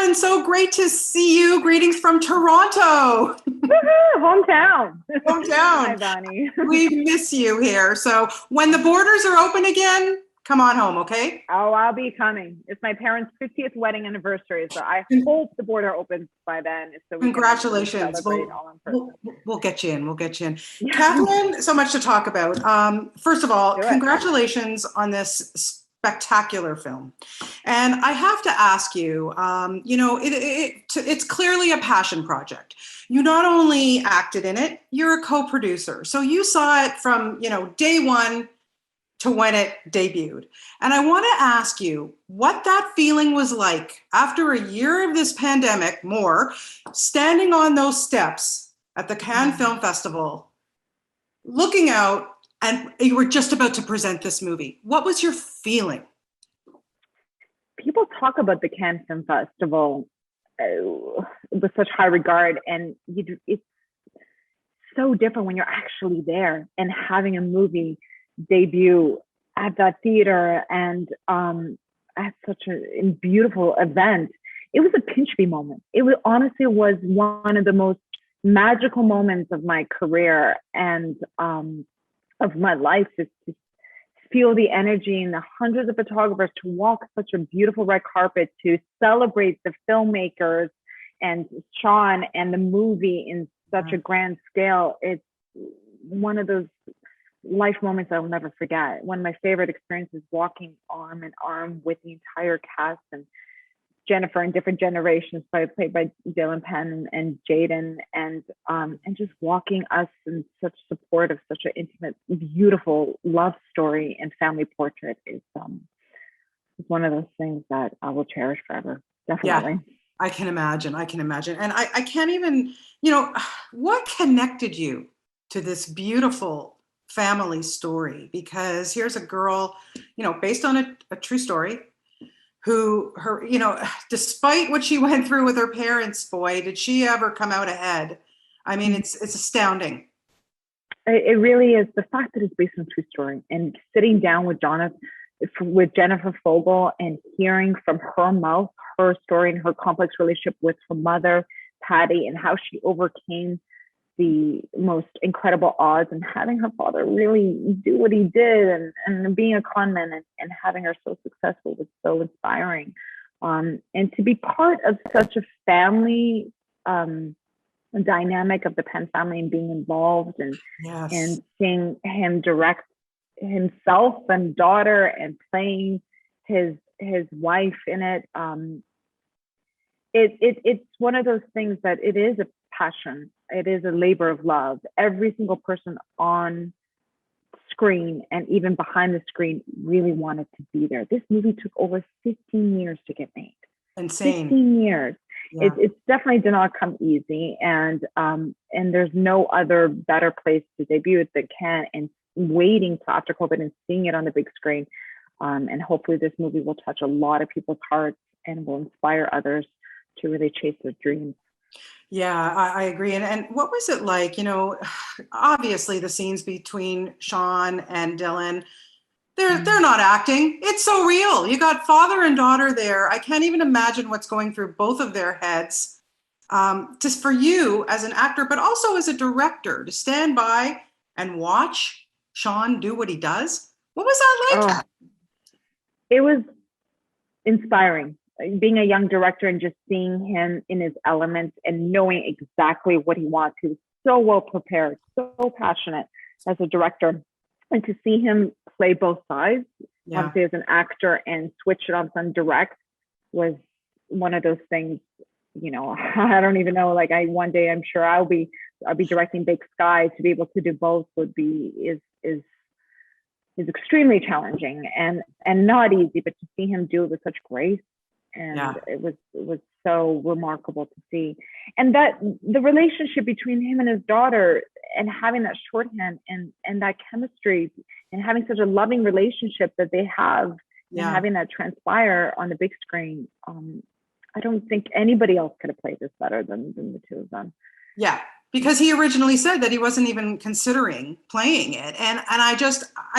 Katheryn, so great to see you. Greetings from Toronto. Hometown. Hometown. Hi, Bonnie. We miss you here. So when the borders are open again, come on home, okay? Oh, I'll be coming. It's my parents' 50th wedding anniversary, so I hope the border opens by then. So we Congratulations. can celebrate all in person. We'll get you in. We'll get you in. Yeah. Katheryn, so much to talk about. First of all, congratulations on this spectacular film. And I have to ask you, it's clearly a passion project. You not only acted in it, you're a co-producer. So you saw it from, day one to when it debuted. And I want to ask you what that feeling was like after a year of this pandemic, standing on those steps at the Cannes Film Festival, looking out, and you were just about to present this movie. What was your feeling? People talk about the Cannes Film Festival with such high regard, and it's so different when you're actually there and having a movie debut at that theater and at such a beautiful event. It was a pinch me moment. It was honestly was one of the most magical moments of my career and of my life, is to feel the energy and the hundreds of photographers, to walk such a beautiful red carpet, to celebrate the filmmakers and Sean and the movie in such a grand scale. It's one of those life moments I'll never forget. One of my favorite experiences, walking arm in arm with the entire cast and Jennifer in different generations, played by Dylan Penn and Jaden, and just walking us in such support of such an intimate, beautiful love story and family portrait is one of those things that I will cherish forever. Definitely. Yeah, I can imagine. And I can't even, what connected you to this beautiful family story? Because here's a girl, based on a true story, who despite what she went through with her parents, boy, did she ever come out ahead. I mean, it's astounding. It really is. The fact that it's based on a true story, and sitting down with Jennifer Fogel and hearing from her mouth her story and her complex relationship with her mother, Patty, and how she overcame the most incredible odds, and having her father really do what he did, and being a con man and having her so successful was so inspiring. And to be part of such a family dynamic of the Penn family and being involved and seeing him direct himself and daughter and playing his wife in it. It's one of those things that it is a passion. It is a labor of love. Every single person on screen and even behind the screen really wanted to be there. This movie took over 15 years to get made. Insane. 15 years. Yeah. It's definitely did not come easy, and there's no other better place to debut it than Cannes, and waiting till after COVID and seeing it on the big screen. And hopefully this movie will touch a lot of people's hearts and will inspire others to really chase their dreams. Yeah, I agree. And what was it like? Obviously the scenes between Sean and Dylan, they're not acting. It's so real. You got father and daughter there. I can't even imagine what's going through both of their heads. Just for you as an actor, but also as a director, to stand by and watch Sean do what he does. What was that like? It was inspiring. Being a young director and just seeing him in his element and knowing exactly what he wants. He was so well prepared, so passionate as a director. And to see him play both sides, obviously as an actor, and switch it on some direct, was one of those things, I don't even know, one day I'm sure I'll be directing Big Sky. To be able to do both is extremely challenging and not easy, but to see him do it with such grace. And it was so remarkable to see. And that the relationship between him and his daughter, and having that shorthand and that chemistry, and having such a loving relationship that they have, and having that transpire on the big screen. I don't think anybody else could have played this better than the two of them. Yeah, because he originally said that he wasn't even considering playing it. And I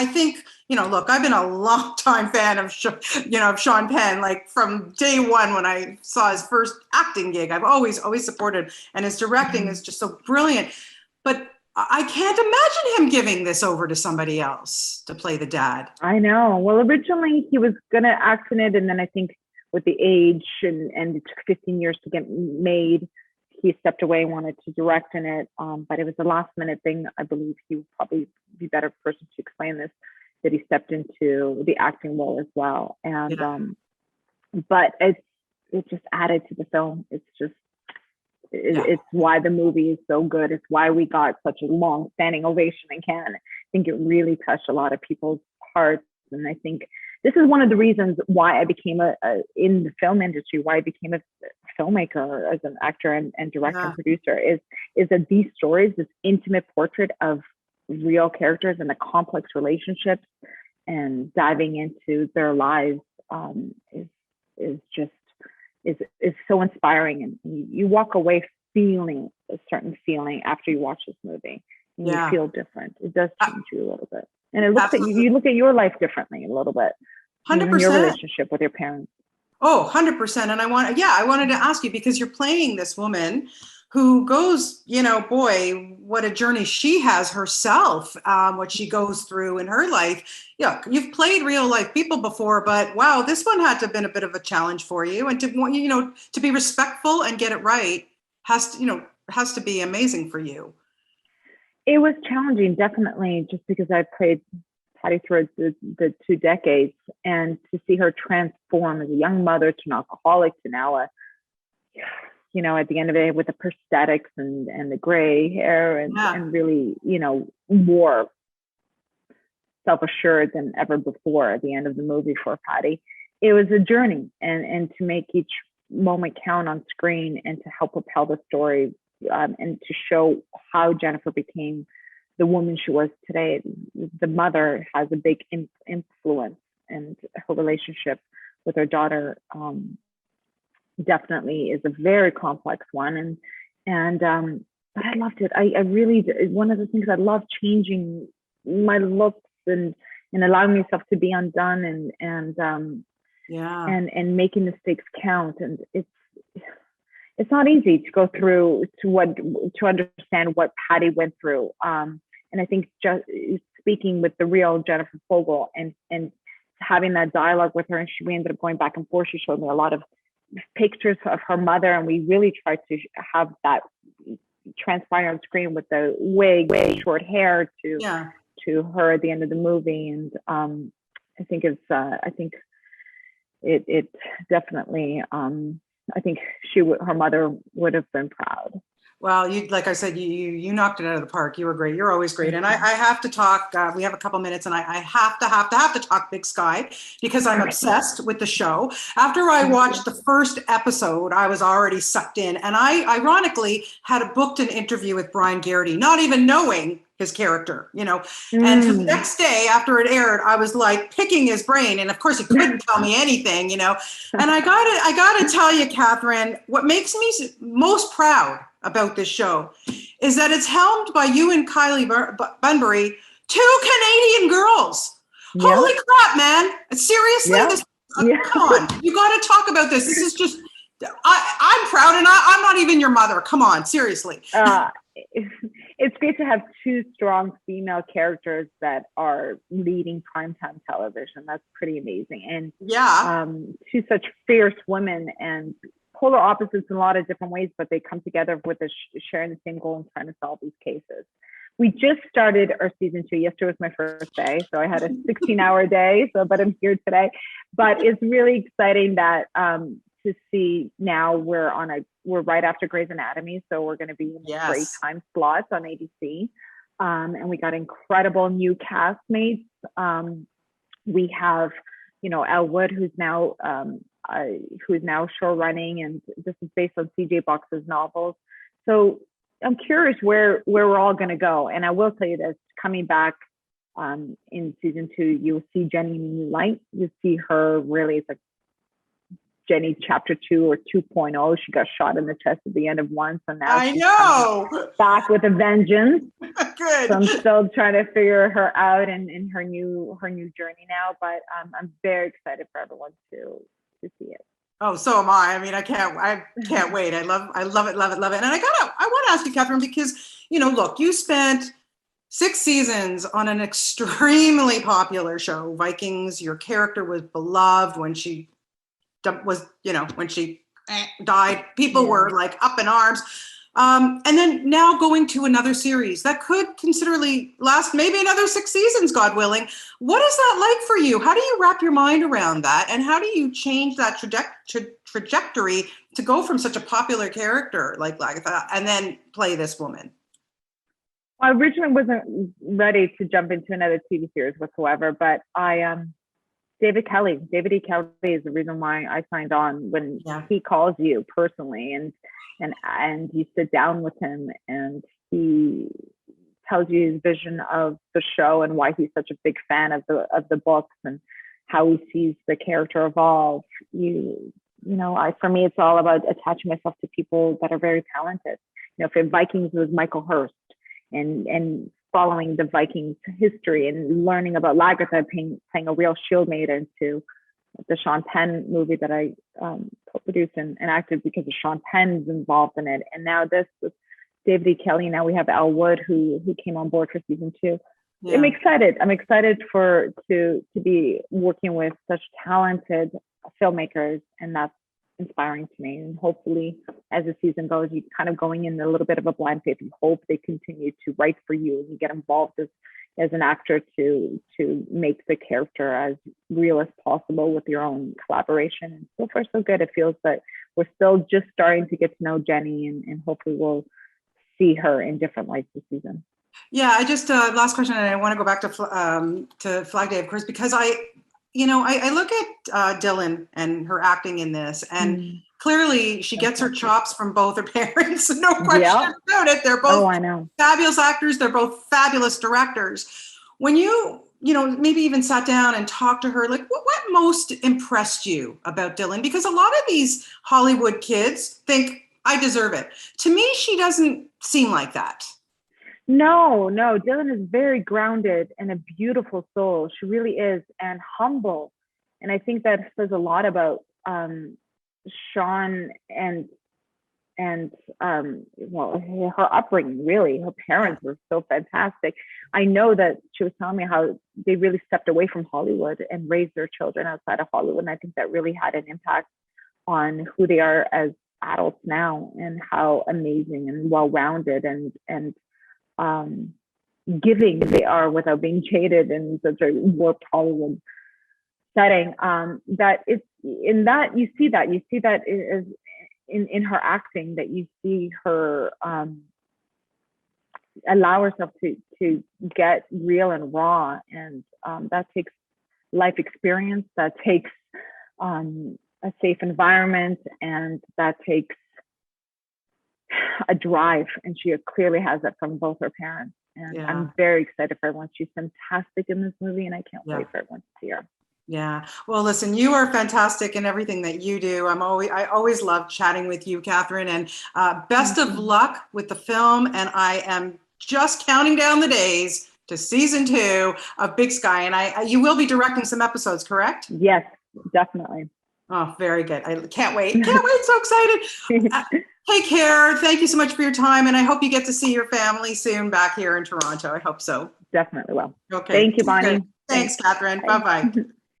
think, look, I've been a long time fan of, of Sean Penn, like from day one when I saw his first acting gig. I've always supported, and his directing is just so brilliant. But I can't imagine him giving this over to somebody else to play the dad. I know. Well, originally he was going to act in it, and then I think with the age and it took 15 years to get made, he stepped away and wanted to direct in it. But it was a last minute thing. I believe he would probably be a better person to explain this, that he stepped into the acting role as well. And but it just added to the film. It's just, it's why the movie is so good. It's why we got such a long standing ovation in Cannes. I think it really touched a lot of people's hearts. And I think this is one of the reasons why I became in the film industry, why I became a filmmaker as an actor and director and producer, is that these stories, this intimate portrait of real characters and the complex relationships and diving into their lives is so inspiring. And you walk away feeling a certain feeling after you watch this movie. And you feel different. It does change you a little bit. And it looks at you look at your life differently a little bit. 100%. Your relationship with your parents. Oh, 100%. And I wanted to ask you, because you're playing this woman who goes, boy, what a journey she has herself, what she goes through in her life. Yeah, you've played real life people before, but wow, this one had to have been a bit of a challenge for you. And to be respectful and get it right has to be amazing for you. It was challenging, definitely, just because I played Patty through the 2 decades, and to see her transform as a young mother to an alcoholic to now at the end of it with the prosthetics and the gray hair and really, more self-assured than ever before at the end of the movie for Patty. It was a journey, and to make each moment count on screen and to help propel the story, and to show how Jennifer became the woman she was today. The mother has a big influence, and her relationship with her daughter definitely is a very complex one. But I loved it. I really, one of the things I love, changing my looks and allowing myself to be undone and making mistakes count. And it's not easy to go through to understand what Patty went through. And I think just speaking with the real Jennifer Fogel and having that dialogue with her, and we ended up going back and forth. She showed me a lot of pictures of her mother, and we really tried to have that transpire on screen with the wig, short hair to her at the end of the movie. And I think it definitely. I think her mother would have been proud. Well, like I said, you knocked it out of the park. You were great. You're always great. And I have to talk. We have a couple minutes, and I have to talk Big Sky, because I'm obsessed with the show. After I watched the first episode, I was already sucked in, and I ironically had booked an interview with Brian Garrity, not even knowing his character, And the next day after it aired, I was like picking his brain, and of course he couldn't tell me anything, And I gotta tell you, Katheryn, what makes me most proud about this show is that it's helmed by you and Kylie Bunbury, 2 Canadian girls. Yeah. Holy crap, man! Seriously, come on, you got to talk about this. This is just, I'm proud, and I'm not even your mother. Come on, seriously. It's great to have 2 strong female characters that are leading primetime television. That's pretty amazing. And 2 such fierce women and polar opposites in a lot of different ways, but they come together with sharing the same goal and trying to solve these cases. We just started our season 2. Yesterday was my first day, so I had a 16-hour day. But I'm here today. But it's really exciting that to see now we're right after Grey's Anatomy, so we're going to be in a great time slot on ABC, and we got incredible new castmates. We have, Elwood, who's now show running, and this is based on C.J. Box's novels. So I'm curious where we're all going to go. And I will tell you this: coming back in season 2, you'll see Jenny in a new light. You see her really as a Jenny chapter 2 or 2.0. She got shot in the chest at the end of one. So now I know. Back with a vengeance. Good. So I'm still trying to figure her out in her new journey now. But I'm very excited for everyone to see it. Oh, so am I. I mean, I can't wait. I love it. And I want to ask you, Katheryn, because, look, you spent 6 seasons on an extremely popular show, Vikings. Your character was beloved when she died. People were like up in arms. And then now going to another series that could considerably last maybe another 6 seasons, God willing. What is that like for you? How do you wrap your mind around that? And how do you change that trajectory to go from such a popular character like that and then play this woman? I originally wasn't ready to jump into another TV series whatsoever, but David E. Kelly is the reason why I signed on. When he calls you personally and you sit down with him and he tells you his vision of the show and why he's such a big fan of the books and how he sees the character evolve. For me, it's all about attaching myself to people that are very talented. For Vikings, it was Michael Hurst and following the Vikings history and learning about Lagertha playing a real shield maiden, to the Sean Penn movie that I co-produced and acted because of Sean Penn's involved in it. And now this with David E. Kelly. Now we have Al Wood who came on board for season 2. Yeah. I'm excited. I'm excited to be working with such talented filmmakers, and that's inspiring to me. And hopefully as the season goes, you kind of going in a little bit of a blind faith and hope they continue to write for you and you get involved as an actor to make the character as real as possible with your own collaboration. And so far so good. It feels that we're still just starting to get to know Jenny, and hopefully we'll see her in different lights this season. Yeah, I just last question, and I want to go back to Flag Day, of course, because I look at Dylan and her acting in this, and clearly she gets her chops from both her parents. No question about it. They're both fabulous actors. They're both fabulous directors. When you maybe even sat down and talked to her, like what most impressed you about Dylan? Because a lot of these Hollywood kids think I deserve it. To me, she doesn't seem like that. No, Dylan is very grounded and a beautiful soul. She really is, and humble. And I think that says a lot about Sean and her upbringing. Really, her parents were so fantastic. I know that she was telling me how they really stepped away from Hollywood and raised their children outside of Hollywood. And I think that really had an impact on who they are as adults now, and how amazing and well-rounded and giving they are without being jaded in such a warped Hollywood setting. That it's in that you see that is in her acting, that you see her allow herself to get real and raw, and that takes life experience, that takes a safe environment, and that takes a drive, and she clearly has that from both her parents. And I'm very excited for everyone. She's fantastic in this movie, and I can't wait for everyone to see her. Yeah. Well, listen, you are fantastic in everything that you do. I always love chatting with you, Katheryn, and best of luck with the film. And I am just counting down the days to season 2 of Big Sky. And you will be directing some episodes, correct? Yes, definitely. Oh, very good. I can't wait. So excited. Take care. Thank you so much for your time. And I hope you get to see your family soon back here in Toronto. I hope so. Definitely will. Okay. Thank you, Bonnie. Thanks, Katheryn. Bye-bye.